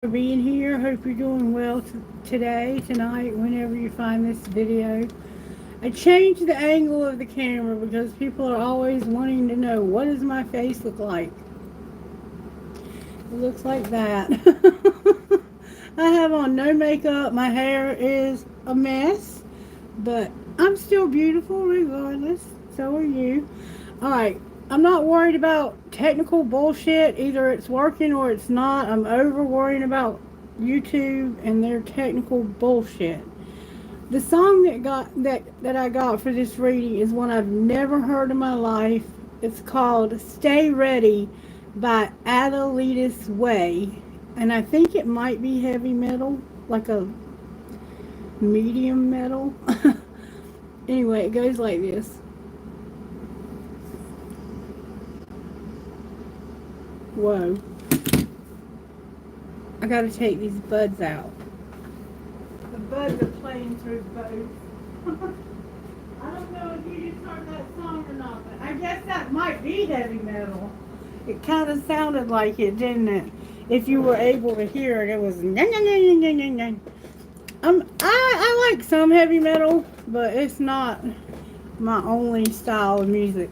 For being here. Hope you're doing well today, tonight, whenever you find this video. I changed the angle of the camera because people are always wanting to know, what does my face look like? It looks like that. I have on no makeup. My hair is a mess, but I'm still beautiful regardless. So are you. Alright, I'm not worried about technical bullshit. Either it's working or it's not. I'm over worrying about YouTube and their technical bullshit. The song that I got for this reading is one I've never heard in my life. It's called Stay Ready by Adelitas Way. And I think it might be heavy metal, like a medium metal. Anyway, it goes like this. Whoa. I gotta take these buds out. The buds are playing through both. I don't know if you just heard that song or not, but I guess that might be heavy metal. It kind of sounded like it, didn't it? If you were able to hear it, it was... I like some heavy metal, but it's not my only style of music.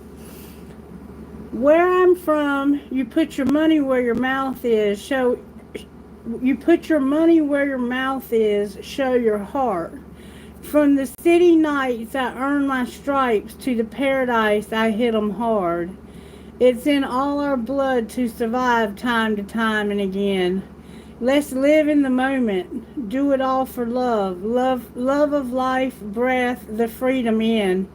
Where I'm from, you put your money where your mouth is. You put your money where your mouth is. Show your heart. From the city nights, I earn my stripes. To the paradise, I hit 'em hard. It's in all our blood to survive time to time and again. Let's live in the moment. Do it all for love. Love of life, breath, the freedom in.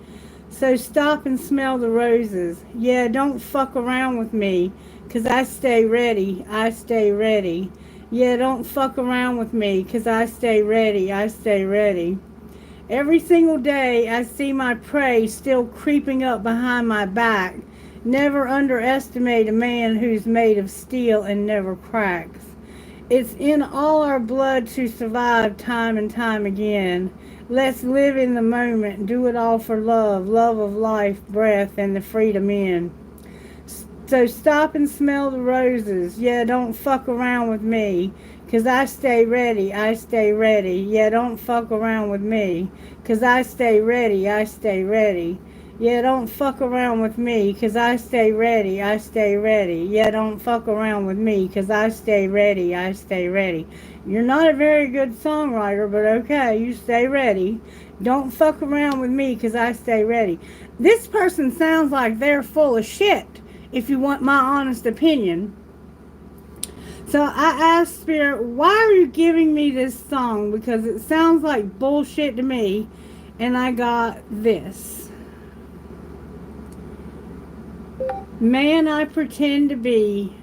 So stop and smell the roses. Yeah, don't fuck around with me, 'cause I stay ready. I stay ready. Yeah, don't fuck around with me, 'cause I stay ready. I stay ready. Every single day I see my prey still creeping up behind my back. Never underestimate a man who's made of steel and never cracks. It's in all our blood to survive time and time again. Let's live in the moment, do it all for love, love of life, breath, and the freedom in. So stop and smell the roses. Yeah, don't fuck around with me, 'cause I stay ready, I stay ready. Yeah, don't fuck around with me, 'cause I stay ready, I stay ready. Yeah, don't fuck around with me, 'cause I stay ready, I stay ready. Yeah, don't fuck around with me, 'cause I stay ready, I stay ready. You're not a very good songwriter, but okay, you stay ready. Don't fuck around with me, 'cause I stay ready. This person sounds like they're full of shit, if you want my honest opinion. So I asked Spirit, why are you giving me this song? Because it sounds like bullshit to me. And I got this. Man I Pretend to Be.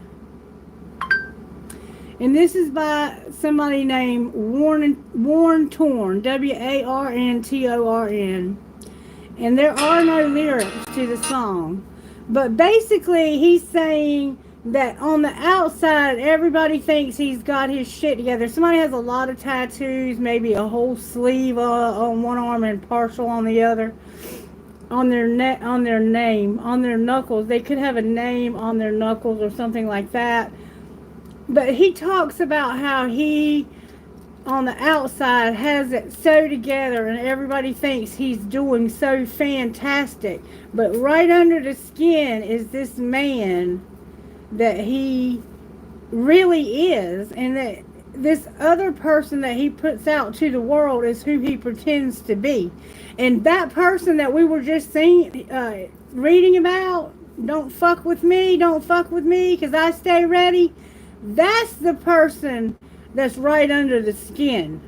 And this is by somebody named Warren Torn, Warntorn. And there are no lyrics to the song. But basically, he's saying that on the outside, everybody thinks he's got his shit together. Somebody has a lot of tattoos, maybe a whole sleeve on one arm and partial on the other. On their name, on their knuckles. They could have a name on their knuckles or something like that. But he talks about how he, on the outside, has it so together and everybody thinks he's doing so fantastic. But right under the skin is this man that he really is, and that this other person that he puts out to the world is who he pretends to be. And that person that we were just reading about, don't fuck with me, 'cause I stay ready. That's the person that's right under the skin.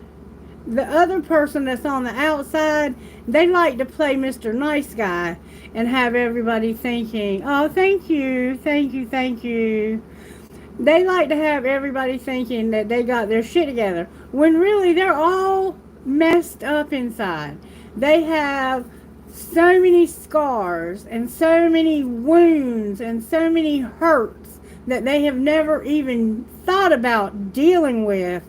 The other person that's on the outside, they like to play Mr. Nice Guy and have everybody thinking, oh, thank you, thank you, thank you. They like to have everybody thinking that they got their shit together, when really they're all messed up inside. They have so many scars and so many wounds and so many hurts that they have never even thought about dealing with.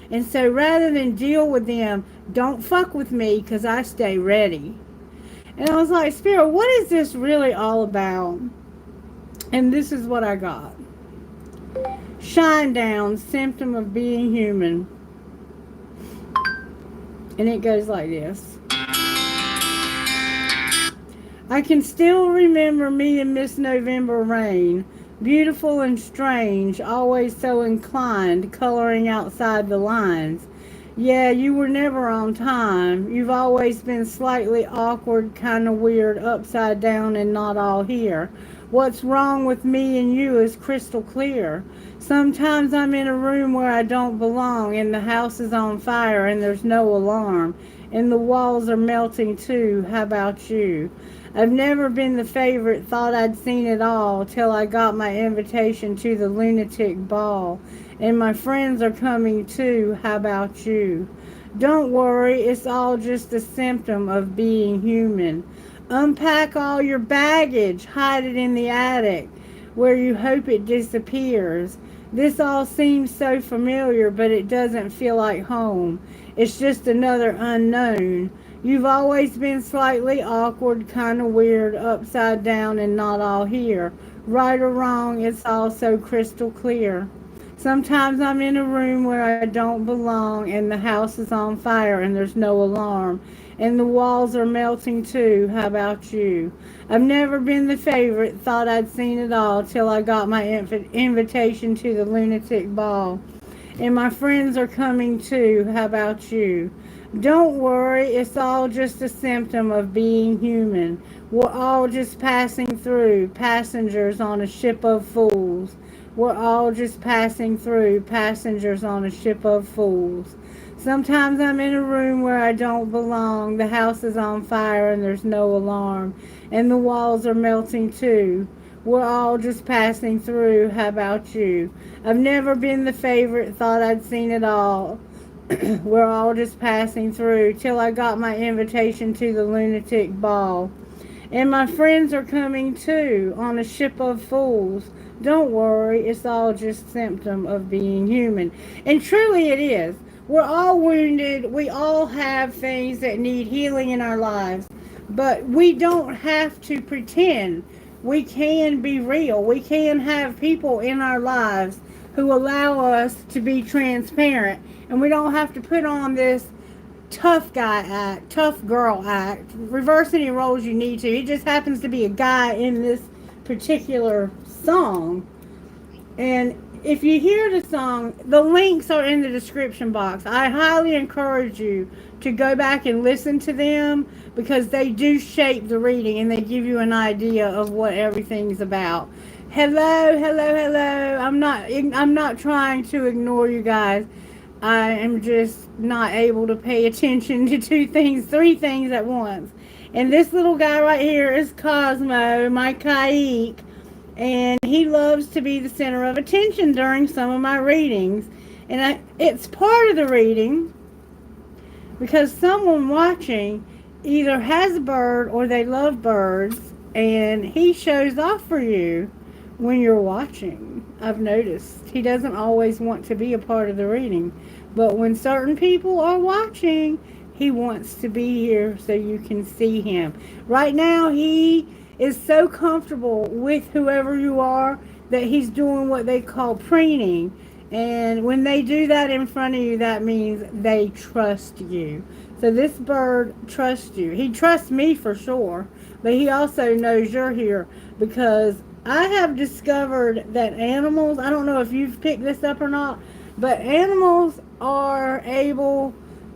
And so rather than deal with them, don't fuck with me, 'cause I stay ready. And I was like, Spirit, what is this really all about? And this is what I got. shine down, symptom of being human. And it goes like this. I can still remember me and Miss November Rain, beautiful and strange, always so inclined, coloring outside the lines. Yeah, you were never on time. You've always been slightly awkward, kind of weird, upside down and not all here. What's wrong with me and you is crystal clear. Sometimes I'm in a room where I don't belong, and the house is on fire and there's no alarm, and the walls are melting too. How about you? I've never been the favorite, thought I'd seen it all, till I got my invitation to the lunatic ball. And my friends are coming too. How about you? Don't worry, it's all just a symptom of being human. Unpack all your baggage, hide it in the attic, where you hope it disappears. This all seems so familiar, but it doesn't feel like home. It's just another unknown. You've always been slightly awkward, kind of weird, upside down and not all here. Right or wrong, it's all so crystal clear. Sometimes I'm in a room where I don't belong, and the house is on fire and there's no alarm, and the walls are melting too. How about you? I've never been the favorite, thought I'd seen it all, till I got my invitation to the lunatic ball. And my friends are coming too. How about you? Don't worry, it's all just a symptom of being human. We're all just passing through, passengers on a ship of fools. We're all just passing through, passengers on a ship of fools. Sometimes I'm in a room where I don't belong. The house is on fire and there's no alarm, and the walls are melting too. We're all just passing through. How about you? I've never been the favorite, thought I'd seen it all. We're all just passing through, till I got my invitation to the lunatic ball. And my friends are coming too, on a ship of fools. Don't worry, it's all just symptom of being human. And truly it is. We're all wounded. We all have things that need healing in our lives. But we don't have to pretend. We can be real. We can have people in our lives who allow us to be transparent. And we don't have to put on this tough guy act, tough girl act. Reverse any roles you need to. It just happens to be a guy in this particular song. And if you hear the song, the links are in the description box. I highly encourage you to go back and listen to them, because they do shape the reading and they give you an idea of what everything's about. Hello, hello, hello. I'm not trying to ignore you guys. I am just not able to pay attention to three things at once. And this little guy right here is Cosmo, my Kaik. And he loves to be the center of attention during some of my readings. And it's part of the reading because someone watching either has a bird or they love birds. And he shows off for you when you're watching. I've noticed he doesn't always want to be a part of the reading, but when certain people are watching, he wants to be here so you can see him. Right now, he is so comfortable with whoever you are that he's doing what they call preening. And when they do that in front of you, that means they trust you. So this bird trusts you. He trusts me for sure, but he also knows you're here, because I have discovered that animals, I don't know if you've picked this up or not, but animals are able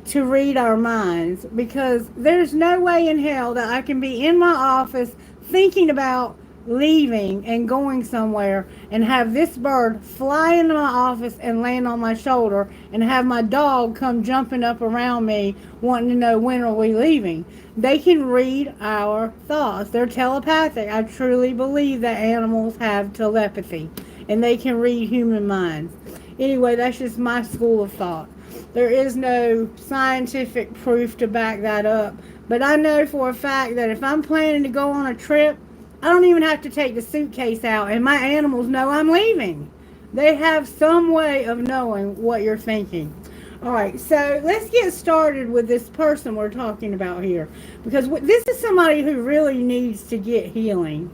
to read our minds, because there's no way in hell that I can be in my office thinking about leaving and going somewhere and have this bird fly into my office and land on my shoulder, and have my dog come jumping up around me wanting to know when are we leaving. They can read our thoughts. They're telepathic. I truly believe that animals have telepathy and they can read human minds. Anyway, that's just my school of thought. There is no scientific proof to back that up, but I know for a fact that if I'm planning to go on a trip, I don't even have to take the suitcase out, and my animals know I'm leaving. They have some way of knowing what you're thinking. All right, so let's get started with this person we're talking about here, because this is somebody who really needs to get healing.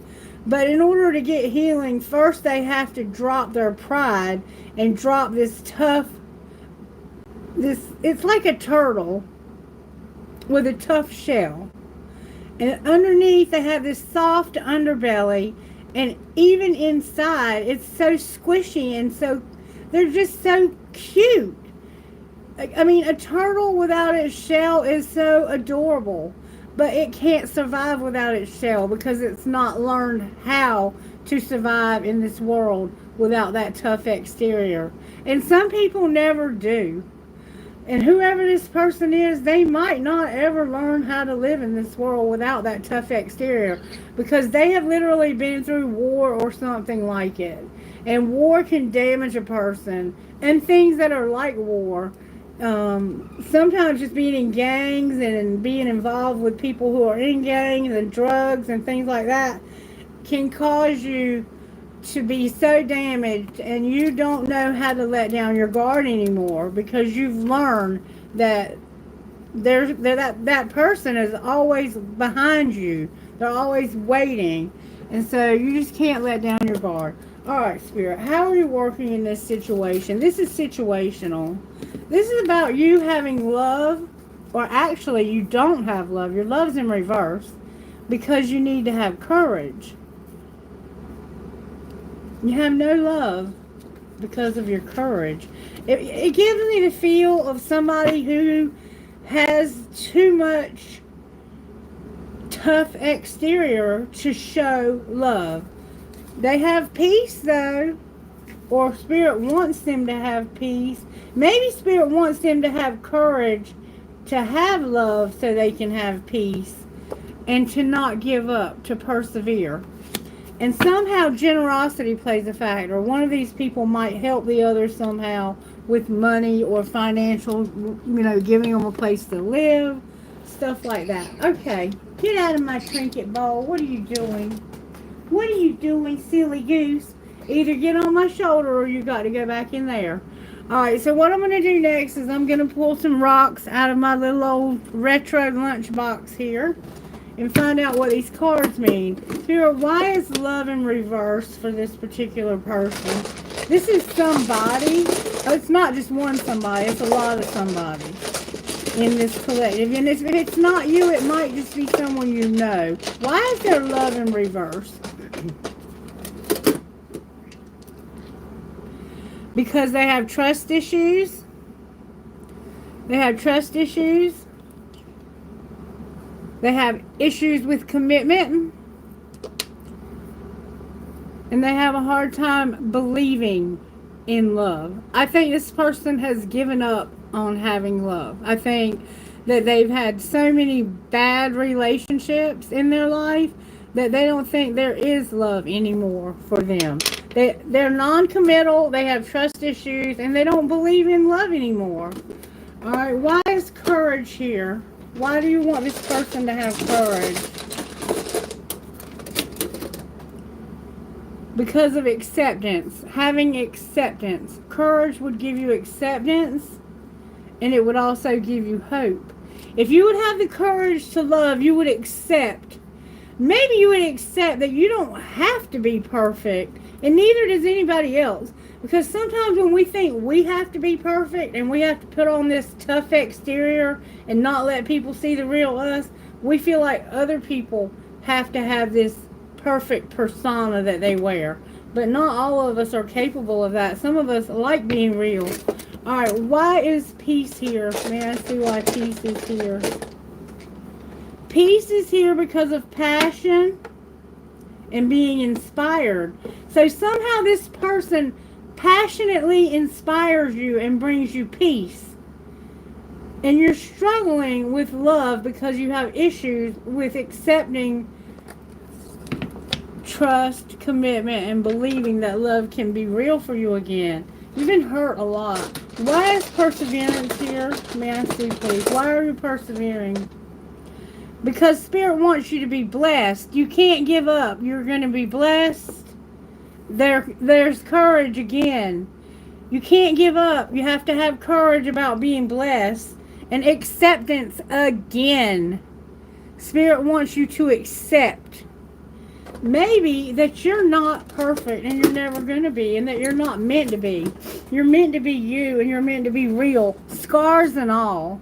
But in order to get healing, first they have to drop their pride and drop this tough, it's like a turtle with a tough shell. And underneath they have this soft underbelly, and even inside it's so squishy and so, they're just so cute. I mean, a turtle without its shell is so adorable, but it can't survive without its shell because it's not learned how to survive in this world without that tough exterior. And some people never do. And whoever this person is, they might not ever learn how to live in this world without that tough exterior, because they have literally been through war or something like it. And war can damage a person, and things that are like war. Sometimes just being in gangs and being involved with people who are in gangs and drugs and things like that can cause you to be so damaged, and you don't know how to let down your guard anymore, because you've learned that that person is always behind you. They're always waiting, and so you just can't let down your guard. Alright, Spirit, how are you working in this situation? This is situational. This is about you having love, or actually you don't have love. Your love's in reverse because you need to have courage. You have no love because of your courage. It gives me the feel of somebody who has too much tough exterior to show love. They have peace though, or Spirit wants them to have peace. Maybe Spirit wants them to have courage to have love so they can have peace, and to not give up, to persevere. And somehow generosity plays a factor. One of these people might help the other somehow with money or financial, giving them a place to live, stuff like that. Okay, get out of my trinket bowl. What are you doing? What are you doing, silly goose? Either get on my shoulder or you got to go back in there. Alright, so what I'm going to do next is I'm going to pull some rocks out of my little old retro lunchbox here and find out what these cards mean. Here, why is love in reverse for this particular person? This is somebody. Oh, it's not just one somebody. It's a lot of somebody in this collective. And if it's not you, it might just be someone you know. Why is there love in reverse? Because they have trust issues. They have trust issues. They have issues with commitment. And they have a hard time believing in love. I think this person has given up on having love. I think that they've had so many bad relationships in their life that they don't think there is love anymore for them. They're non-committal, they have trust issues, and they don't believe in love anymore. Alright, why is courage here? Why do you want this person to have courage? Because of acceptance. Having acceptance. Courage would give you acceptance, and it would also give you hope. If you would have the courage to love, you would accept. Maybe you would accept that you don't have to be perfect, and neither does anybody else. Because sometimes when we think we have to be perfect and we have to put on this tough exterior and not let people see the real us, we feel like other people have to have this perfect persona that they wear. But not all of us are capable of that. Some of us like being real. Alright, why is peace here? May I see why peace is here? Peace is here because of passion and being inspired. So somehow this person passionately inspires you and brings you peace. And you're struggling with love because you have issues with accepting trust, commitment, and believing that love can be real for you again. You've been hurt a lot. Why is perseverance here? May I see, please? Why are you persevering? Because Spirit wants you to be blessed. You can't give up. You're going to be blessed. There's courage again. You can't give up. You have to have courage about being blessed. And acceptance again. Spirit wants you to accept. maybe that you're not perfect and you're never going to be, and that you're not meant to be. You're meant to be you, and you're meant to be real, scars and all.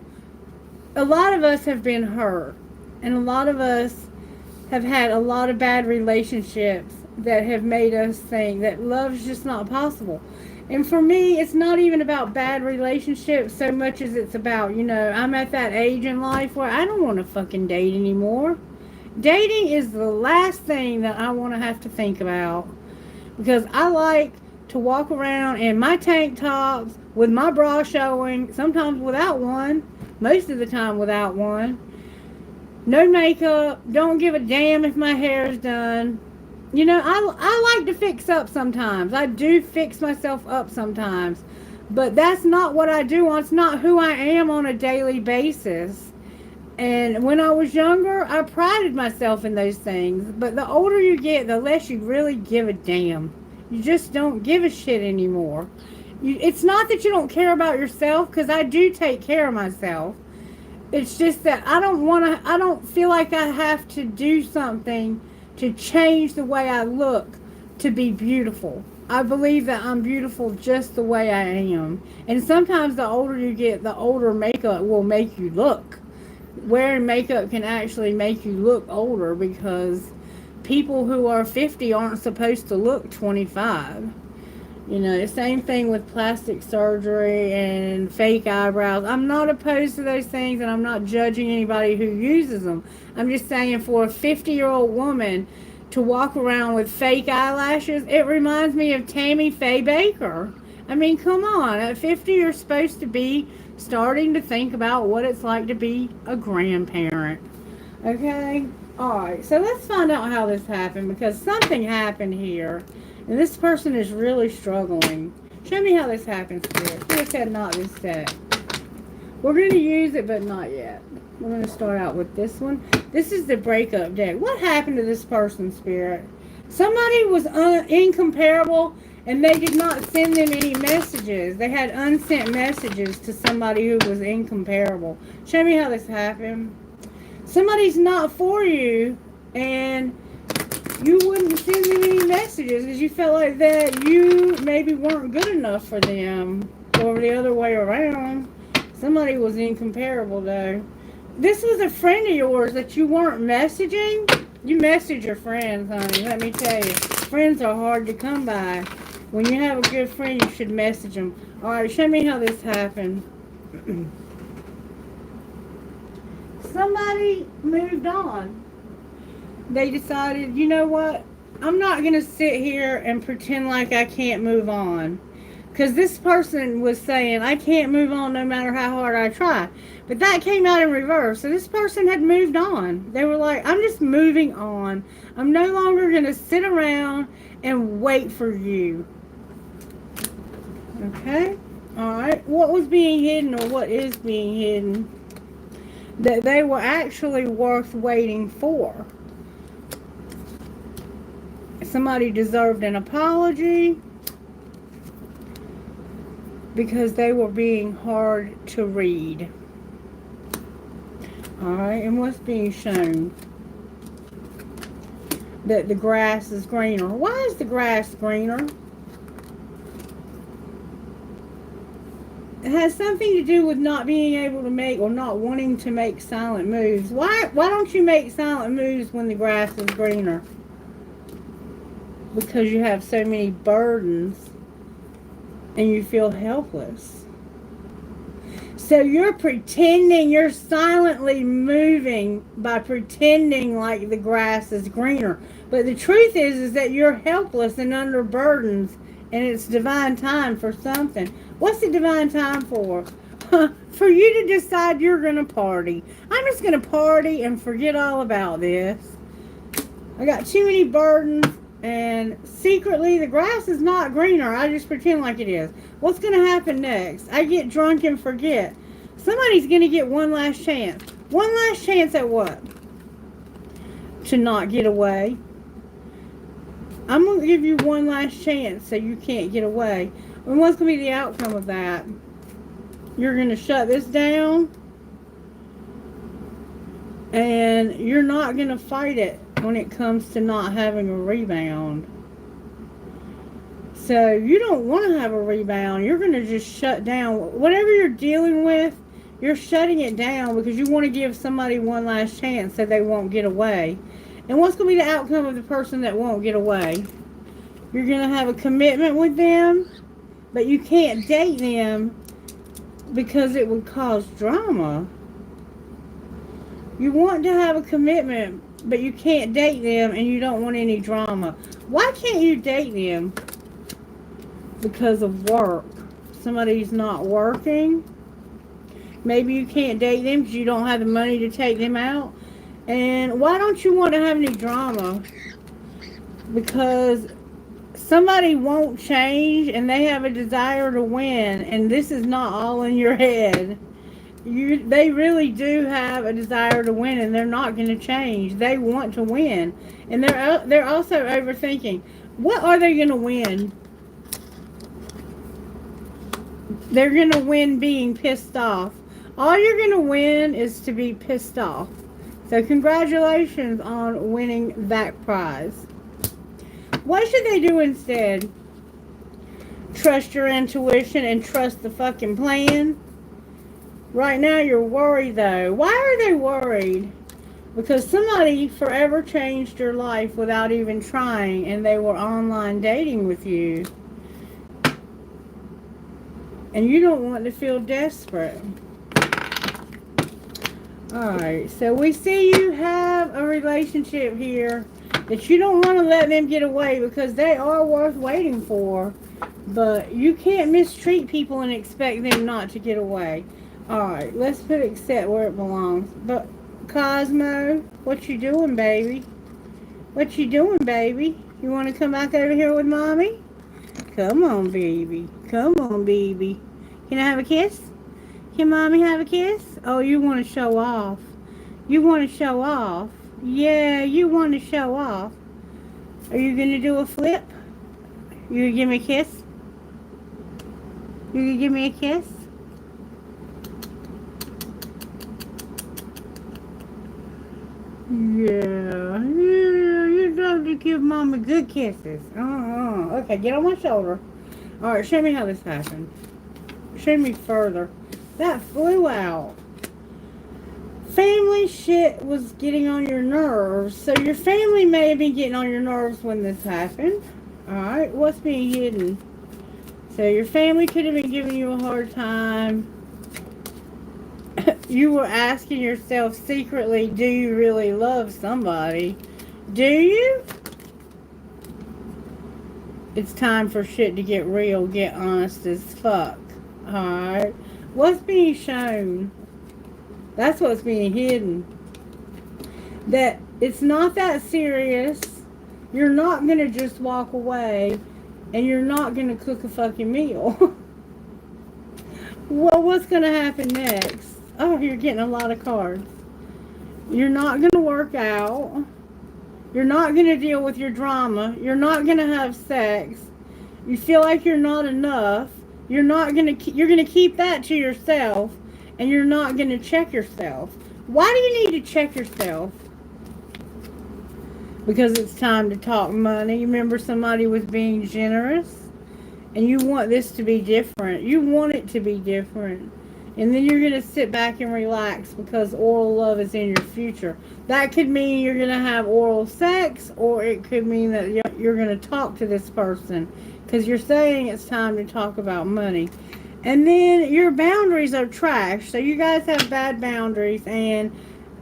A lot of us have been hurt, and a lot of us have had a lot of bad relationships that have made us think that love's just not possible. And for me, it's not even about bad relationships so much as it's about, I'm at that age in life where I don't want to fucking date anymore. Dating is the last thing that I want to have to think about, because I like to walk around in my tank tops with my bra showing, sometimes without one, most of the time without one. No makeup, don't give a damn if my hair is done. I like to fix up sometimes. I do fix myself up sometimes. But that's not what I do. It's not who I am on a daily basis. And when I was younger, I prided myself in those things. But the older you get, the less you really give a damn. You just don't give a shit anymore. It's not that you don't care about yourself, because I do take care of myself. It's just that I don't feel like I have to do something to change the way I look to be beautiful. I believe that I'm beautiful just the way I am. And sometimes the older you get, the older makeup will make you look. Wearing makeup can actually make you look older, because people who are 50 aren't supposed to look 25. Same thing with plastic surgery and fake eyebrows. I'm not opposed to those things, and I'm not judging anybody who uses them. I'm just saying, for a 50-year-old woman to walk around with fake eyelashes, it reminds me of Tammy Faye Baker. I mean, come on. At 50, you're supposed to be starting to think about what it's like to be a grandparent. Okay? Alright, so let's find out how this happened, because something happened here. And this person is really struggling. Show me how this happens, Spirit. Spirit said not this deck. We're going to use it, but not yet. We're going to start out with this one. This is the breakup deck. What happened to this person, Spirit? Somebody was incomparable, and they did not send them any messages. They had unsent messages to somebody who was incomparable. Show me how this happened. Somebody's not for you, and you wouldn't send them any messages because you felt like that you maybe weren't good enough for them, or the other way around. Somebody was incomparable, though. This was a friend of yours that you weren't messaging. You message your friends, honey. Let me tell you. Friends are hard to come by. When you have a good friend, you should message them. Alright, show me how this happened. Somebody moved on. They decided, you know what? I'm not going to sit here and pretend like I can't move on. Because this person was saying, I can't move on no matter how hard I try. But that came out in reverse. So this person had moved on. They were like, I'm just moving on. I'm no longer going to sit around and wait for you. Okay? Alright. What was being hidden, or what is being hidden? That they were actually worth waiting for. Somebody deserved an apology because they were being hard to read. Alright, and what's being shown? That the grass is greener. Why is the grass greener? It has something to do with not being able to make, or not wanting to make silent moves. Why don't you make silent moves when the grass is greener? Because you have so many burdens and you feel helpless. So you're pretending, you're silently moving by pretending like the grass is greener. But the truth is that you're helpless and under burdens, and it's divine time for something. What's the divine time for? For you to decide you're going to party. I'm just going to party and forget all about this. I got too many burdens. And secretly, the grass is not greener. I just pretend like it is. What's going to happen next? I get drunk and forget. Somebody's going to get one last chance. One last chance at what? To not get away. I'm going to give you one last chance so you can't get away. And what's going to be the outcome of that? You're going to shut this down. And you're not going to fight it when it comes to not having a rebound. So you don't want to have a rebound. You're going to just shut down. Whatever you're dealing with, you're shutting it down because you want to give somebody one last chance so they won't get away. And what's going to be the outcome of the person that won't get away? You're going to have a commitment with them, but you can't date them because it would cause drama. You want to have a commitment, but you can't date them and you don't want any drama. Why can't you date them? Because of work. Somebody's not working. Maybe you can't date them because you don't have the money to take them out. And why don't you want to have any drama? Because somebody won't change and they have a desire to win, and this is not all in your head. They really do have a desire to win, and they're not going to change. They want to win, and they're also overthinking. What are they going to win? They're going to win being pissed off. All you're going to win is to be pissed off. So congratulations on winning that prize. What should they do instead? Trust your intuition and trust the fucking plan? Right now you're worried though. Why are they worried? Because somebody forever changed your life without even trying, and they were online dating with you. And you don't want to feel desperate. Alright, so we see you have a relationship here that you don't want to let them get away because they are worth waiting for. But you can't mistreat people and expect them not to get away. Alright, let's put accept where it belongs. But Cosmo, what you doing, baby? What you doing, baby? You want to come back over here with mommy? Come on, baby. Come on, baby. Can I have a kiss? Can mommy have a kiss? Oh, you want to show off. You want to show off. Yeah, you want to show off. Are you going to do a flip? You going to give me a kiss? You going to give me a kiss? Yeah, you love to give mama good kisses. Okay, get on my shoulder. Alright, show me how this happened. Show me further. That flew out. Family shit was getting on your nerves. So your family may have been getting on your nerves when this happened. Alright, what's being hidden? So your family could have been giving you a hard time. You were asking yourself secretly, do you really love somebody? Do you? It's time for shit to get real, get honest as fuck. Alright. What's being shown? That's what's being hidden. That it's not that serious. You're not going to just walk away. And you're not going to cook a fucking meal. Well, what's going to happen next? Oh, you're getting a lot of cards. You're not going to work out. You're not going to deal with your drama. You're not going to have sex. You feel like you're not enough. You're going to keep that to yourself, and you're not going to check yourself. Why do you need to check yourself? Because it's time to talk money. You remember somebody was being generous, and you want this to be different. You want it to be different. And then you're going to sit back and relax because oral love is in your future. That could mean you're going to have oral sex, or it could mean that you're going to talk to this person because you're saying it's time to talk about money. And then your boundaries are trash. So you guys have bad boundaries, and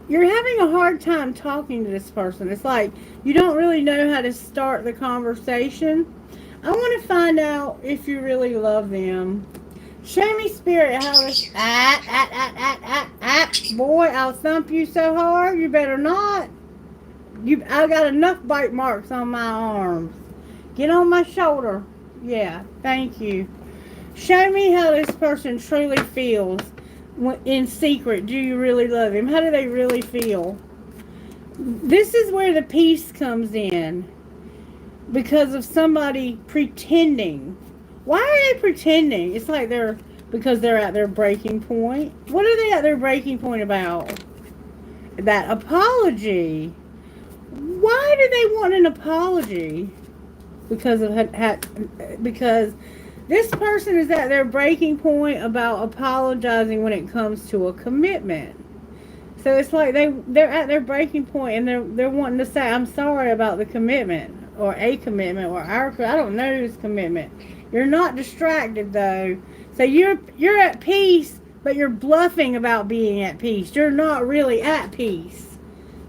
you're having a hard time talking to this person. It's like you don't really know how to start the conversation. I want to find out if you really love them. Show me, Spirit, how this... Boy, I'll thump you so hard, you better not. I got enough bite marks on my arms. Get on my shoulder. Yeah, thank you. Show me how this person truly feels. In secret, do you really love him? How do they really feel? This is where the peace comes in. Because of somebody pretending. Why are they pretending? It's like because they're at their breaking point. What are they at their breaking point about? That apology. Why do they want an apology? Because because this person is at their breaking point about apologizing when it comes to a commitment. So it's like they're at their breaking point and they're wanting to say, I'm sorry about the commitment or a commitment or I don't know whose commitment. You're not distracted though. So you're at peace, but you're bluffing about being at peace. You're not really at peace.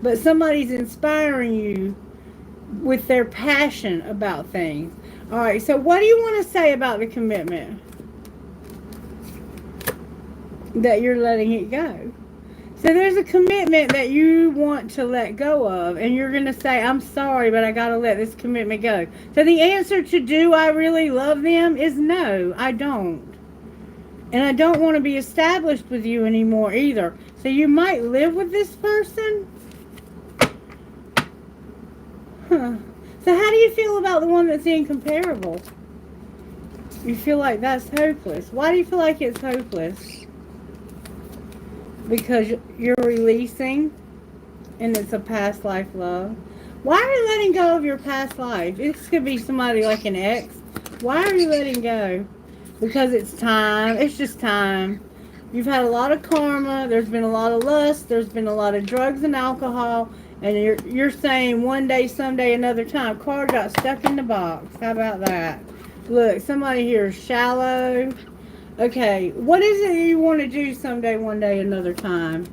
But somebody's inspiring you with their passion about things. All right, so what do you want to say about the commitment? That you're letting it go. So there's a commitment that you want to let go of, and you're going to say, I'm sorry, but I got to let this commitment go. So the answer to do I really love them is no, I don't. And I don't want to be established with you anymore either. So you might live with this person. Huh. So how do you feel about the one that's incomparable? You feel like that's hopeless. Why do you feel like it's hopeless? Because you're releasing and it's a past life love. Why are you letting go of your past life? This could be somebody like an ex. Why are you letting go? Because it's time. It's just time. You've had a lot of karma. There's been a lot of lust. There's been a lot of drugs and alcohol. And you're saying one day, someday, another time. Card got stuck in the box. How about that? Look, somebody here is shallow. Okay, what is it you want to do someday, one day, another time?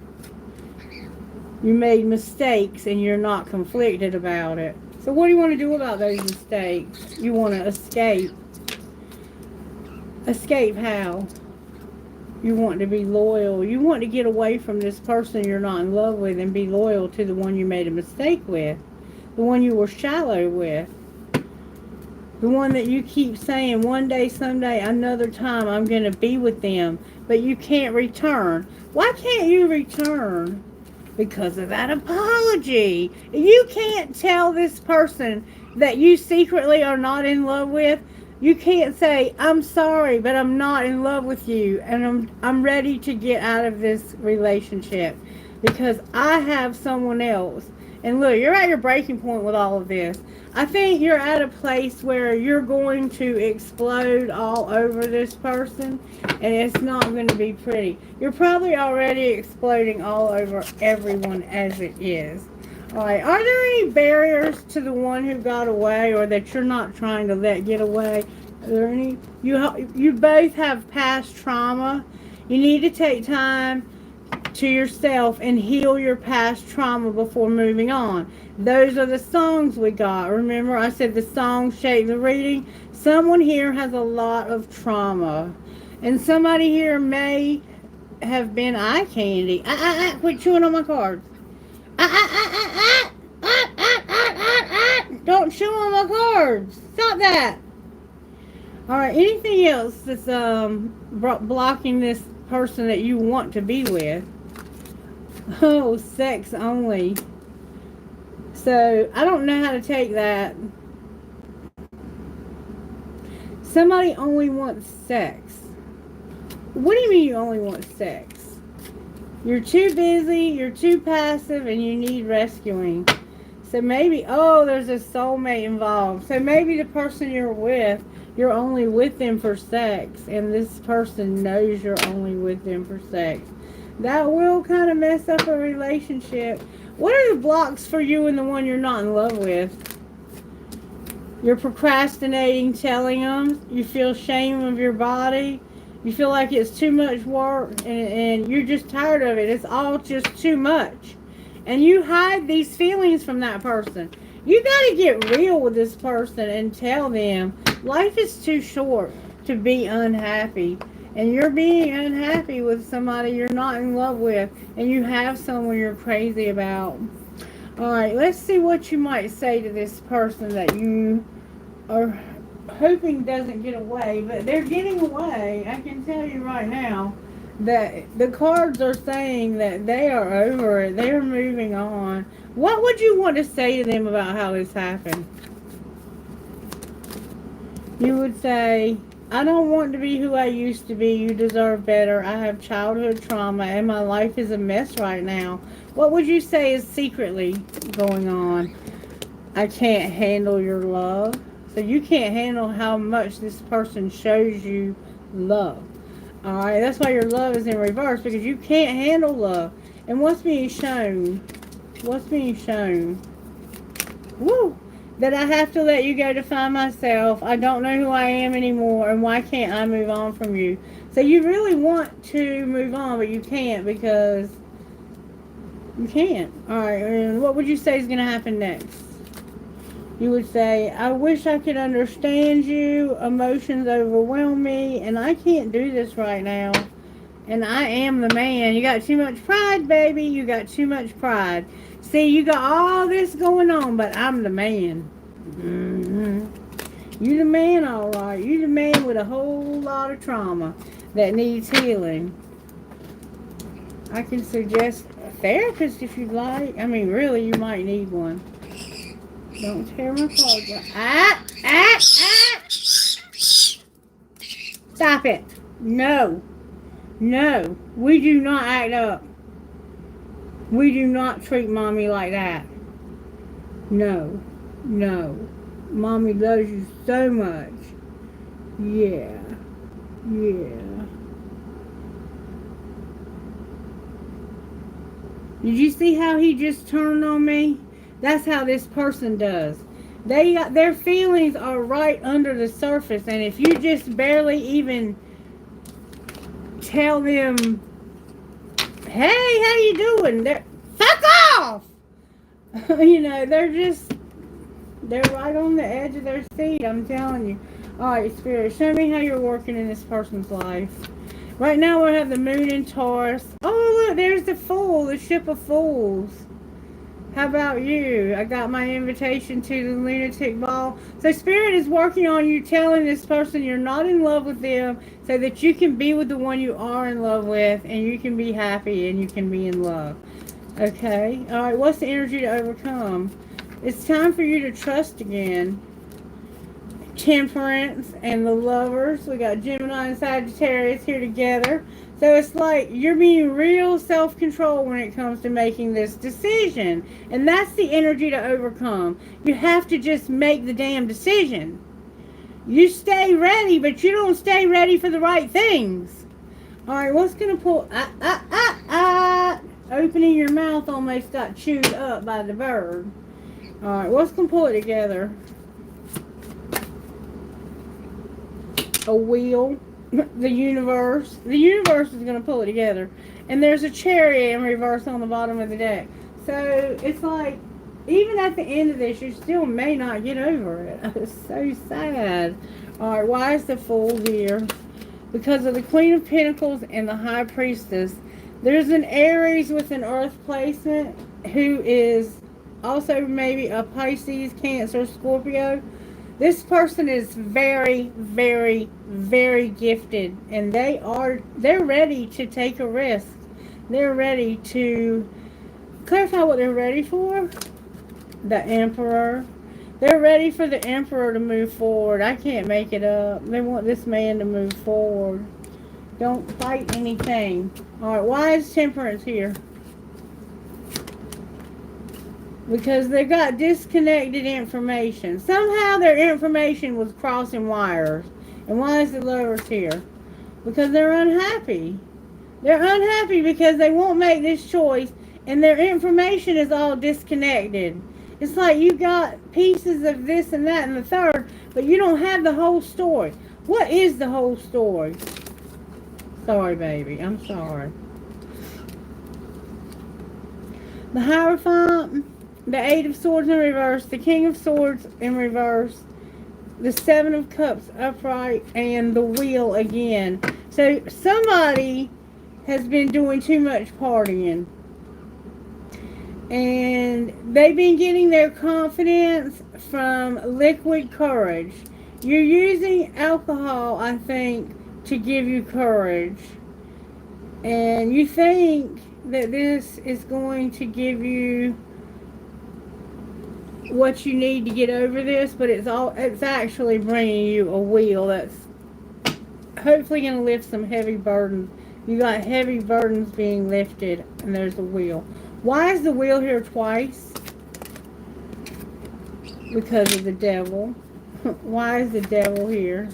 You made mistakes and you're not conflicted about it. So what do you want to do about those mistakes? You want to escape. Escape how? You want to be loyal. You want to get away from this person you're not in love with and be loyal to the one you made a mistake with. The one you were shallow with. The one that you keep saying, one day, someday, another time, I'm going to be with them. But you can't return. Why can't you return? Because of that apology. You can't tell this person that you secretly are not in love with. You can't say, I'm sorry, but I'm not in love with you. And I'm ready to get out of this relationship. Because I have someone else. And look, you're at your breaking point with all of this. I think you're at a place where you're going to explode all over this person, and it's not going to be pretty. You're probably already exploding all over everyone as it is. All right, are there any barriers to the one who got away or that you're not trying to let get away? Are there any? You both have past trauma. You need to take time to yourself and heal your past trauma before moving on. Those are the songs we got. Remember, I said the songs shape the reading. Someone here has a lot of trauma. And somebody here may have been eye candy. Quit chewing on my cards. Don't chew on my cards. Stop that. Alright, anything else that's blocking this person that you want to be with? Oh, sex only. So, I don't know how to take that. Somebody only wants sex. What do you mean you only want sex? You're too busy, you're too passive, and you need rescuing. So maybe, oh, there's a soulmate involved. So maybe the person you're with, you're only with them for sex, and this person knows you're only with them for sex. That will kind of mess up a relationship. What are the blocks for you and the one you're not in love with? You're procrastinating telling them. You feel shame of your body. You feel like it's too much work and you're just tired of it. It's all just too much. And you hide these feelings from that person. You got to get real with this person and tell them life is too short to be unhappy. And you're being unhappy with somebody you're not in love with. And you have someone you're crazy about. Alright, let's see what you might say to this person that you are hoping doesn't get away. But they're getting away. I can tell you right now that the cards are saying that they are over it. They're moving on. What would you want to say to them about how this happened? You would say, I don't want to be who I used to be. You deserve better. I have childhood trauma and my life is a mess right now. What would you say is secretly going on? I can't handle your love. So you can't handle how much this person shows you love. Alright, that's why your love is in reverse, because you can't handle love. And what's being shown? What's being shown? Woo! That I have to let you go to find myself. I don't know who I am anymore, and why can't I move on from you? So you really want to move on, but you can't because you can't. Alright, and what would you say is going to happen next? You would say, I wish I could understand you. Emotions overwhelm me, and I can't do this right now. And I am the man. You got too much pride, baby. You got too much pride. See, you got all this going on, but I'm the man. You the man, all right. You the man with a whole lot of trauma that needs healing. I can suggest a therapist if you'd like. I mean, really, you might need one. Don't tear my clothes up. Stop it. No. No. We do not act up. We do not treat mommy like that. No. No. Mommy loves you so much. Yeah. Yeah. Did you see how he just turned on me? That's how this person does. Their feelings are right under the surface, and if you just barely even tell them, hey, how you doing? They're, fuck off! You know, they're right on the edge of their seat, I'm telling you. Alright, Spirit, show me how you're working in this person's life. Right now we have the moon in Taurus. Oh, look, there's the Fool, the ship of fools. How about you? I got my invitation to the lunatic ball. So Spirit is working on you, telling this person you're not in love with them, so that you can be with the one you are in love with, and you can be happy and you can be in love. Okay? Alright, what's the energy to overcome? It's time for you to trust again. Temperance and the Lovers. We got Gemini and Sagittarius here together. So it's like you're being real self-control when it comes to making this decision. And that's the energy to overcome. You have to just make the damn decision. You stay ready, but you don't stay ready for the right things. Alright, what's going to pull... Opening your mouth almost got chewed up by the bird. Alright, what's going to pull it together? A wheel. The universe. The universe is going to pull it together. And there's a chariot in reverse on the bottom of the deck. So it's like, even at the end of this, you still may not get over it. It's so sad. Alright, why is the Fool here? Because of the Queen of Pentacles and the High Priestess. There's an Aries with an Earth placement who is also maybe a Pisces, Cancer, Scorpio. This person is very, very, very gifted, and they're ready to take a risk. They're ready to clarify what they're ready for. The Emperor. They're ready for the Emperor to move forward. I can't make it up. They want this man to move forward. Don't fight anything. Alright, why is Temperance here? Because they got disconnected information. Somehow their information was crossing wires. And why is the Lovers here? Because they're unhappy. They're unhappy because they won't make this choice and their information is all disconnected. It's like you got pieces of this and that and the third, but you don't have the whole story. What is the whole story? Sorry, baby. I'm sorry. The Hierophant. The Eight of Swords in reverse, the King of Swords in reverse, the Seven of Cups upright, and the Wheel again. So somebody has been doing too much partying. And they've been getting their confidence from liquid courage. You're using alcohol, I think, to give you courage. And you think that this is going to give you what you need to get over this, but it's actually bringing you a wheel that's hopefully going to lift some heavy burdens. You got heavy burdens being lifted, and there's the wheel. Why is the wheel here twice? Because of the devil. Why is the devil here?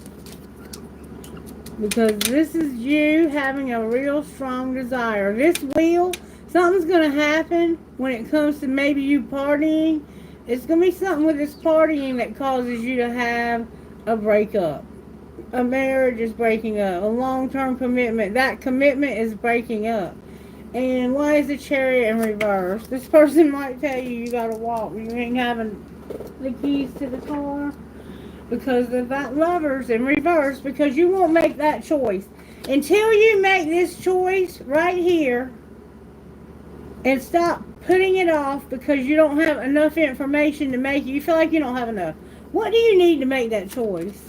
Because this is you having a real strong desire. This wheel, something's going to happen when it comes to maybe you partying. It's going to be something with this partying that causes you to have a breakup. A marriage is breaking up. A long-term commitment. That commitment is breaking up. And why is the Chariot in reverse? This person might tell you you got to walk. You ain't having the keys to the car. Because of that Lovers in reverse. Because you won't make that choice. Until you make this choice right here. And stop putting it off because you don't have enough information to make it. You feel like you don't have enough. What do you need to make that choice?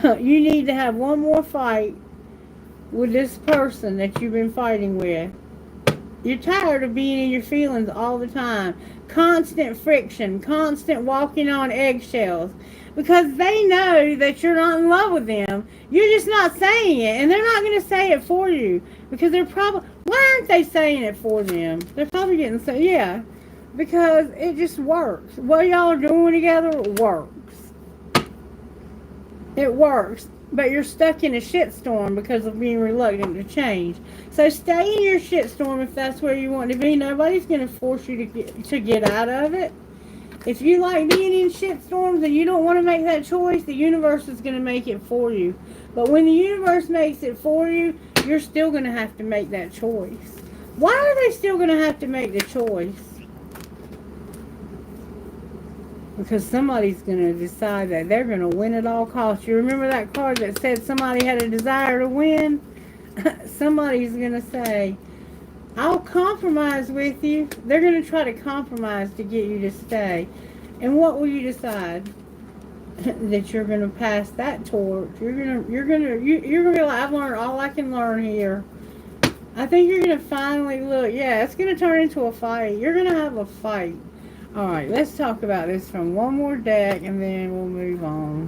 You need to have one more fight with this person that you've been fighting with. You're tired of being in your feelings all the time. Constant friction. Constant walking on eggshells. Because they know that you're not in love with them. You're just not saying it. And they're not going to say it for you. Because they're probably... Why aren't they saying it for them? They're probably getting... Yeah. Because it just works. What y'all are doing together works. It works. But you're stuck in a shitstorm because of being reluctant to change. So stay in your shitstorm if that's where you want to be. Nobody's going to force you to get out of it. If you like being in shitstorms and you don't want to make that choice, the universe is going to make it for you. But when the universe makes it for you, you're still going to have to make that choice. Why are they still going to have to make the choice? Because somebody's going to decide that they're going to win at all costs. You remember that card that said somebody had a desire to win? Somebody's going to say, I'll compromise with you. They're going to try to compromise to get you to stay. And what will you decide? That you're going to pass that torch. You're going to be like, I've learned all I can learn here. I think you're going to finally look. Yeah, it's going to turn into a fight. You're going to have a fight. All right, let's talk about this from one more deck, and then we'll move on.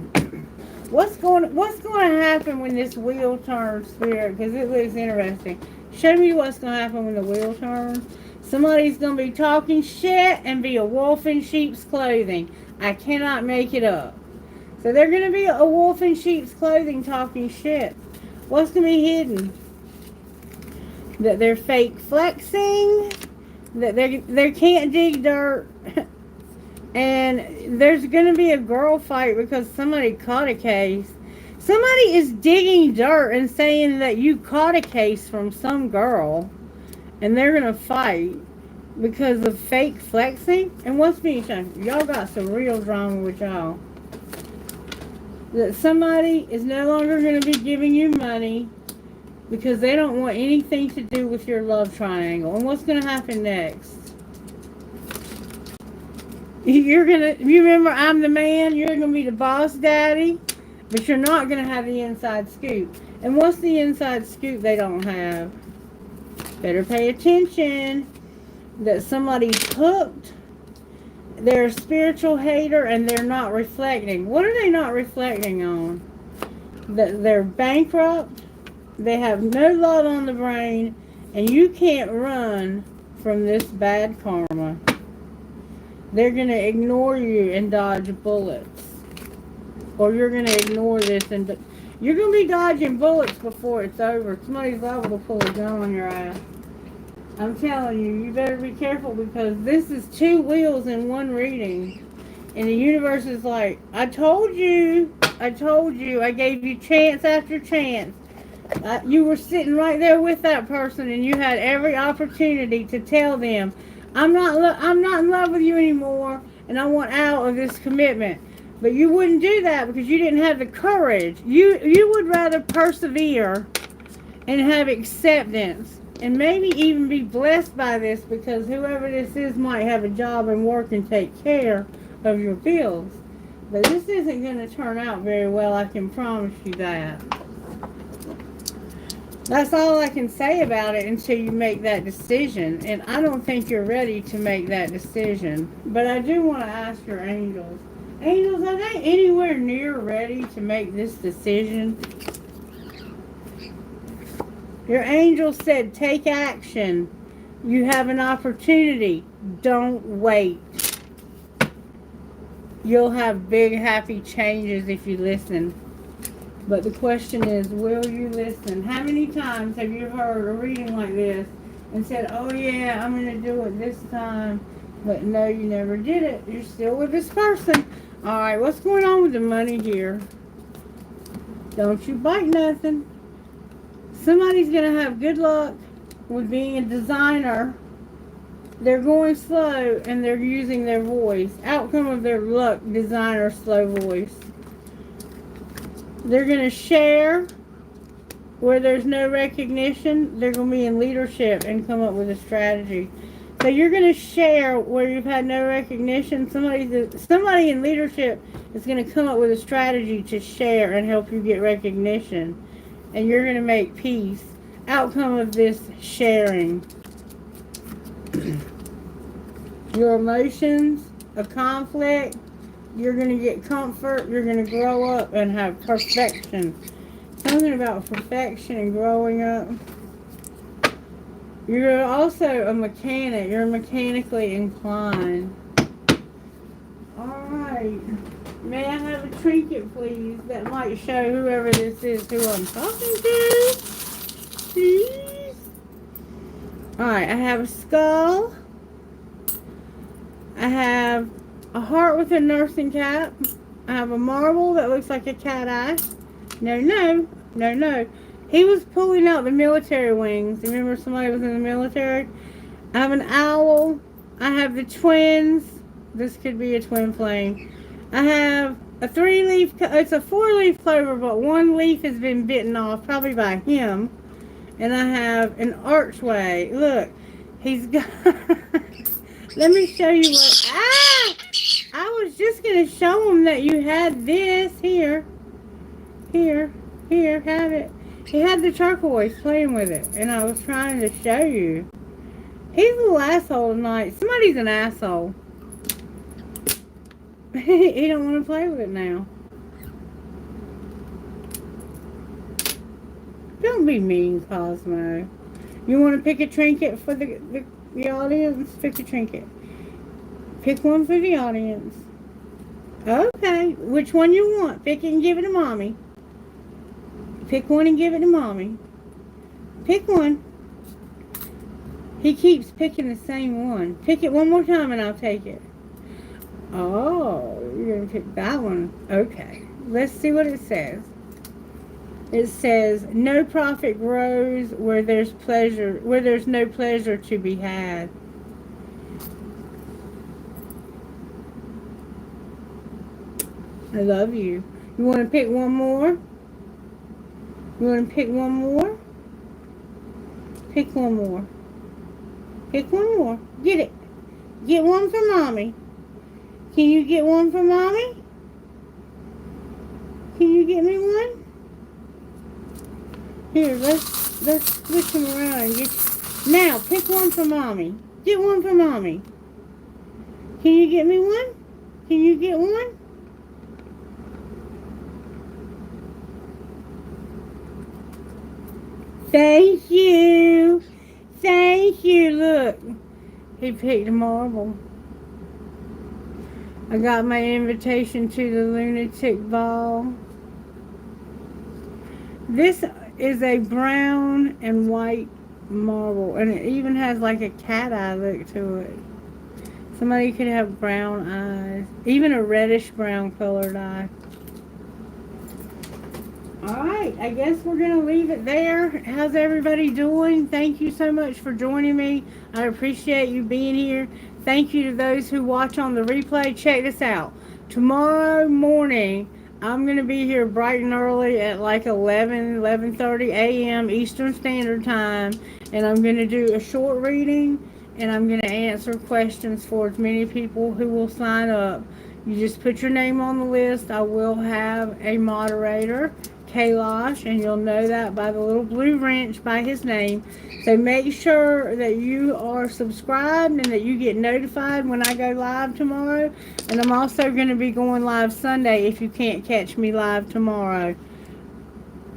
What's going to happen when this wheel turns, Spirit? Because it looks interesting. Show me what's going to happen when the wheel turns. Somebody's going to be talking shit and be a wolf in sheep's clothing. I cannot make it up. So they're going to be a wolf in sheep's clothing talking shit. What's going to be hidden? That they're fake flexing. That they can't dig dirt. And there's going to be a girl fight because somebody caught a case. Somebody is digging dirt and saying that you caught a case from some girl. And they're going to fight because of fake flexing. And what's being shown? Y'all got some real drama with y'all. That somebody is no longer going to be giving you money because they don't want anything to do with your love triangle. And what's going to happen next? You remember I'm the man, you're going to be the boss daddy, but you're not going to have the inside scoop. And what's the inside scoop they don't have? Better pay attention that somebody's hooked. They're a spiritual hater and they're not reflecting. What are they not reflecting on? That they're bankrupt, they have no love on the brain, and you can't run from this bad karma. They're going to ignore you and dodge bullets. Or you're going to ignore this and you're going to be dodging bullets before it's over. Somebody's liable to pull a gun on your ass. I'm telling you, you better be careful because this is 2 wheels in one reading. And the universe is like, I told you, I gave you chance after chance. You were sitting right there with that person and you had every opportunity to tell them, I'm not in love with you anymore and I want out of this commitment. But you wouldn't do that because you didn't have the courage. You would rather persevere and have acceptance and maybe even be blessed by this because whoever this is might have a job and work and take care of your bills. But this isn't going to turn out very well, I can promise you that. That's all I can say about it until you make that decision. And I don't think you're ready to make that decision. But I do want to ask your angels. Angels, are they anywhere near ready to make this decision? Your angel said, take action. You have an opportunity. Don't wait. You'll have big, happy changes if you listen. But the question is, will you listen? How many times have you heard a reading like this and said, oh yeah, I'm going to do it this time, but no, you never did it. You're still with this person. All right, what's going on with the money here? Don't you bite nothing. Somebody's going to have good luck with being a designer. They're going slow and they're using their voice. Outcome of their luck, designer, slow voice. They're going to share where there's no recognition. They're going to be in leadership and come up with a strategy. So you're going to share where you've had no recognition. Somebody in leadership is going to come up with a strategy to share and help you get recognition. And you're going to make peace. Outcome of this sharing. Your emotions, a conflict. You're going to get comfort. You're going to grow up and have perfection. Something about perfection and growing up. You're also a mechanic. You're mechanically inclined. Alright. May I have a trinket, please? That might show whoever this is who I'm talking to. Please. Alright, I have a skull. I have a heart with a nursing cap. I have a marble that looks like a cat eye. No. He was pulling out the military wings. Remember somebody was in the military? I have an owl. I have the twins. This could be a twin flame. I have a 3-leaf, it's a 4-leaf clover, but 1 leaf has been bitten off, probably by him. And I have an archway. Look, he's got... Let me show you what... I was just going to show him that you had this. Here, have it. He had the turquoise playing with it, and I was trying to show you. He's a little asshole tonight. Somebody's an asshole. He don't want to play with it now. Don't be mean, Cosmo. You want to pick a trinket for the audience? Pick a trinket. Pick one for the audience. Okay. Which one you want? Pick it and give it to Mommy. Pick one and give it to Mommy. Pick one. He keeps picking the same one. Pick it one more time and I'll take it. Oh, you're going to pick that one. Okay. Let's see what it says. It says, no profit grows where there's no pleasure to be had. I love you. You want to pick one more? You want to pick one more? Pick one more. Pick one more. Get it. Get one for Mommy. Can you get one for Mommy? Can you get me one? Here, let's switch them around and get... Now, pick one for Mommy. Get one for Mommy. Can you get me one? Can you get one? Thank you. Thank you. Look, he picked a marble. I got my invitation to the lunatic ball. This is a brown and white marble, and it even has like a cat eye look to it. Somebody could have brown eyes, even a reddish brown colored eye. Alright, I guess we're going to leave it there. How's everybody doing? Thank you so much for joining me. I appreciate you being here. Thank you to those who watch on the replay. Check this out. Tomorrow morning, I'm going to be here bright and early at like 11:30 a.m. Eastern Standard Time. And I'm going to do a short reading. And I'm going to answer questions for as many people who will sign up. You just put your name on the list. I will have a moderator, Kailash, and you'll know that by the little blue wrench by his name. So make sure that you are subscribed and that you get notified when I go live tomorrow. And I'm also going to be going live Sunday if you can't catch me live tomorrow.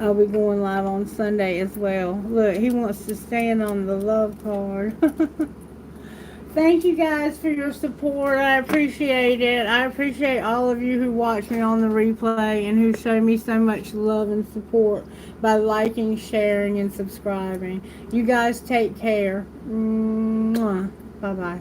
I'll be going live on Sunday as well. Look, he wants to stand on the love card. Thank you guys for your support. I appreciate it. I appreciate all of you who watch me on the replay and who show me so much love and support by liking, sharing, and subscribing. You guys take care. Mwah. Bye-bye.